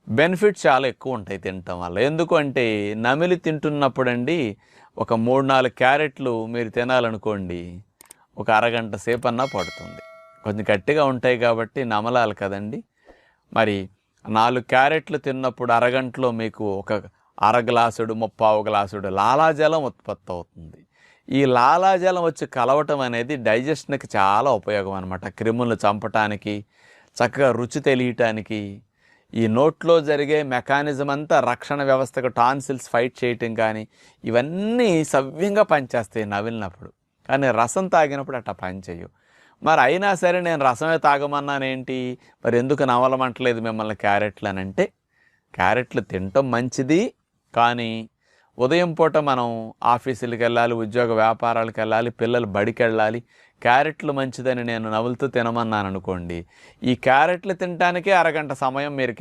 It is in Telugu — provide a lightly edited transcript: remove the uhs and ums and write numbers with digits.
బెనిఫిట్స్ చాలా ఎక్కువ ఉంటాయి తినటం వల్ల. ఎందుకు అంటే నమిలి తింటున్నప్పుడండి ఒక 3, 4 క్యారెట్లు మీరు తినాలనుకోండి, ఒక అరగంట సేపన్నా పడుతుంది. కొంచెం గట్టిగా ఉంటాయి కాబట్టి నమలాలి కదండి. మరి 4 క్యారెట్లు తిన్నప్పుడు అరగంటలో మీకు ఒక అర గ్లాసుడు, ముప్పావు గ్లాసుడు లాలాజలం ఉత్పత్తి అవుతుంది. ఈ లాలాజలం వచ్చి కలవటం అనేది డైజెషన్కి చాలా ఉపయోగం అనమాట. క్రిములను చంపటానికి, చక్కగా రుచి తెలియటానికి, ఈ నోట్లో జరిగే మెకానిజం అంతా రక్షణ వ్యవస్థకు టాన్సిల్స్ ఫైట్ చేయటం కానీ ఇవన్నీ సవ్యంగా పనిచేస్తాయి నవిలినప్పుడు. కానీ రసం తాగినప్పుడు అట్లా పనిచేయవు. మరి అయినా సరే నేను రసమే తాగమన్నానేంటి, మరి ఎందుకు నవలమంటలేదు మిమ్మల్ని క్యారెట్లు అని అంటే, క్యారెట్లు తినటం మంచిది, కానీ ఉదయం పూట మనం ఆఫీసులకు వెళ్ళాలి, ఉద్యోగ వ్యాపారాలకు వెళ్ళాలి, పిల్లలు బడికి వెళ్ళాలి. క్యారెట్లు మంచిదని నేను నవ్వులుతూ తినమన్నాను అనుకోండి, ఈ క్యారెట్లు తినటానికే అరగంట సమయం మీరు